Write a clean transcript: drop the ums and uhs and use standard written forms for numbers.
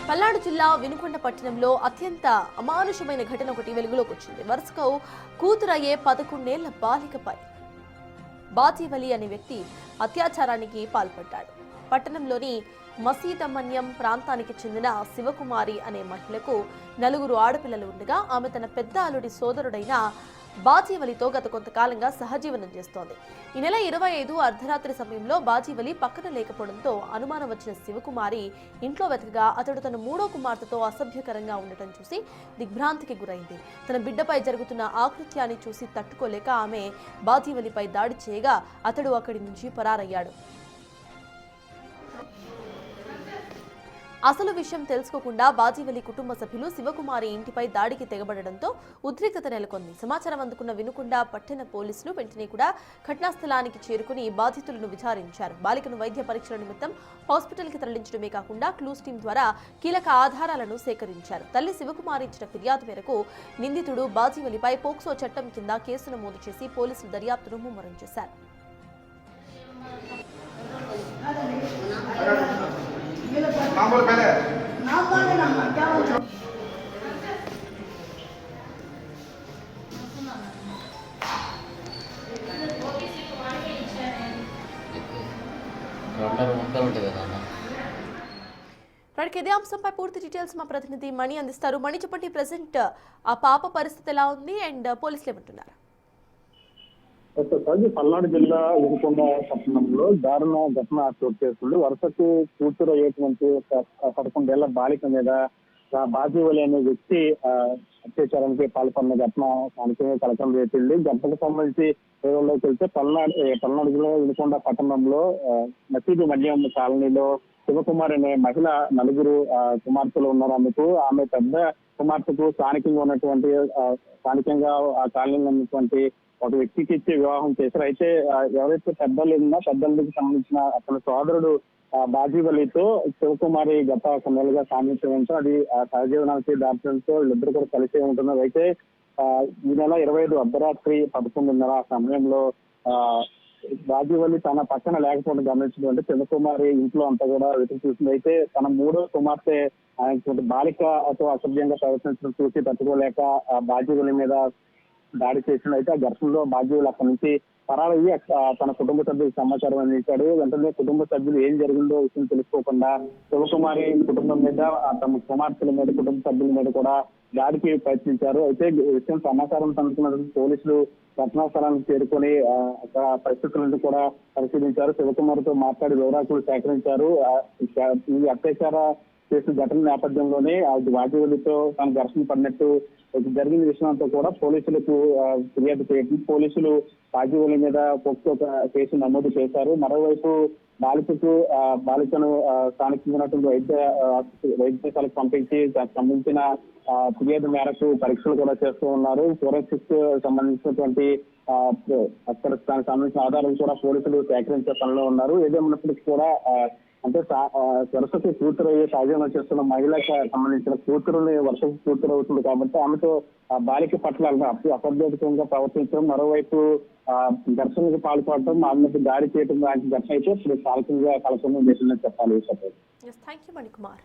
పల్నాడు జిల్లా వినుకొండ పట్టణంలో అత్యంత అమానుషమైన ఘటన ఒకటి వెలుగులోకి వచ్చింది. వరుసకు కూతురయ్యే 11 ఏళ్ల బాలికపై బాజీవలి అనే వ్యక్తి అత్యాచారానికి పాల్పడ్డాడు. పట్టణంలోని మసీదమన్యం ప్రాంతానికి చెందిన శివకుమారి అనే మహిళకు 4 ఆడపిల్లలు ఉండగా ఆమె తన పెద్ద అల్లుడి సోదరుడైన బాజీవలితో గత కొంతకాలంగా సహజీవనం చేస్తోంది. ఈ నెల 25 అర్ధరాత్రి సమయంలో బాజీవలి పక్కన లేకపోవడంతో అనుమానం వచ్చిన శివకుమారి ఇంట్లో వెతకగా అతడు తన 3వ కుమార్తెతో అసభ్యకరంగా ఉండటం చూసి దిగ్భ్రాంతికి గురైంది. తన బిడ్డపై జరుగుతున్న ఆకృత్యాన్ని చూసి తట్టుకోలేక ఆమె బాజీవలిపై దాడి చేయగా అతడు అక్కడి నుంచి పరారయ్యాడు. అసలు విషయం తెలుసుకోకుండా బాజీవలి కుటుంబ సభ్యులు శివకుమారి ఇంటిపై దాడికి తెగబడడంతో ఉద్రిక్తత నెలకొంది. సమాచారం అందుకున్న వినుకొండ పట్టణ పోలీసులు వెంటనే కూడా ఘటనా స్థలానికి చేరుకుని బాధితులను విచారించారు. బాలికను వైద్య పరీక్షల నిమిత్తం హాస్పిటల్కి తరలించడమే కాకుండా క్లూస్ టీం ద్వారా కీలక ఆధారాలను సేకరించారు. తల్లి శివకుమారి ఇచ్చిన ఫిర్యాదు మేరకు నిందితుడు బాజీవలిపై పోక్సో చట్టం కింద కేసు నమోదు చేసి పోలీసులు దర్యాప్తును ముమ్మరం చేశారు. ఇదే అంశంపై పూర్తి డీటెయిల్స్ మా ప్రతినిధి మణి అందిస్తారు. మణి, చెప్పండి, ప్రెసెంట్ ఆ పాప పరిస్థితి ఎలా ఉంది అండ్ పోలీసులు ఏమంటున్నారు? పల్నాడు జిల్లా వినుకొండ పట్టణంలో దారుణ ఘటన చోటు చేసుకుంది. వరుసకు కూతురు అయ్యేటువంటి 11 ఏళ్ల బాలిక మీద బాజీవలి అనే వ్యక్తి అత్యాచారానికి పాల్పడిన ఘటన స్థానికంగా కలకలం రేపింది. ఘటనకు సంబంధించి వివరాల్లోకి వెళ్తే పల్నాడు జిల్లా వినుకొండ పట్టణంలో మసీదు మన్యం కాలనీలో శివకుమార్ అనే మహిళ 4 కుమార్తెలు ఉన్నారు. ఆమె పెద్ద కుమార్తెకు స్థానికంగా ఆ కాలనీలో ఉన్నటువంటి ఒక వ్యక్తికి ఇచ్చి వివాహం చేశారు. అయితే ఎవరైతే పెద్దలకి సంబంధించిన అతని సోదరుడు బాజీవలితో శివకుమారి గత కొన్నేళ్ళుగా సాధించడంతో అది సహజీవనానికి దాటడంతో వీళ్ళిద్దరు కూడా కలిసే ఉంటున్నారు. అయితే ఈ నెల 25 అర్ధరాత్రి 11:30 ఆ సమయంలో బాజీవలి తన పక్కన లేకపోవడం గమనించినటువంటి శివకుమారి ఇంట్లో అంతా కూడా వెతికి చూసింది. అయితే తన 3వ కుమార్తె బాలికతో అసభ్యంగా ప్రవర్తించడం చూసి తట్టుకోలేక బాజీవలి మీద దాడి చేసింది. అయితే ఆ ఘర్షణలో బాజీవలి అక్కడి నుంచి పరారయ్యి తన కుటుంబ సభ్యులకు సమాచారం అందించాడు. వెంటనే కుటుంబ సభ్యులు ఏం జరిగిందో విషయం తెలుసుకోకుండా శివకుమారి కుటుంబం మీద, తమ కుమార్తెల మీద, కుటుంబ సభ్యుల మీద కూడా దాడికి ప్రయత్నించారు. అయితే విషయం సమాచారం అందుకున్న పోలీసులు ఘటనా స్థలానికి చేరుకొని అక్కడ పరిస్థితులను కూడా పరిశీలించారు. శివకుమార్తో మాట్లాడి వివరాలు సేకరించారు. ఈ అత్యాచార చేసిన ఘటన నేపథ్యంలోనే బాజీవలితో తన ఘర్షణ పడినట్టు జరిగిన విషయంతో కూడా పోలీసులకు ఫిర్యాదు చేయడం, పోలీసులు బాజీవలి మీద పోక్సో కేసు నమోదు చేశారు. మరోవైపు బాలికను స్థానికంగా వైద్యశాలకు పంపించి దానికి సంబంధించిన ఫిర్యాదు మేరకు పరీక్షలు కూడా చేస్తూ ఉన్నారు. ఫోరెన్సిక్స్ సంబంధించినటువంటి అక్కడ దానికి సంబంధించిన ఆధారాలు కూడా పోలీసులు సేకరించే పనిలో ఉన్నారు. ఏదేమైనప్పటికీ కూడా అంటే వరుసకు కూతురు అయ్యే సహజంగా చేస్తున్న మహిళకు సంబంధించిన కూతురుని వరుసకు కూతురు అవుతుంది కాబట్టి ఆమెతో బాలిక పట్ల అపర్యాప్తంగా ప్రవర్తించడం, మరోవైపు ఘర్షణకు పాల్పడటం, ఆమెకు దాడి చేయడం లాంటి ఘటన అయితే ఇప్పుడు స్థానికంగా కలకలం చేసిందని చెప్పాలి. Thank you Manikumar.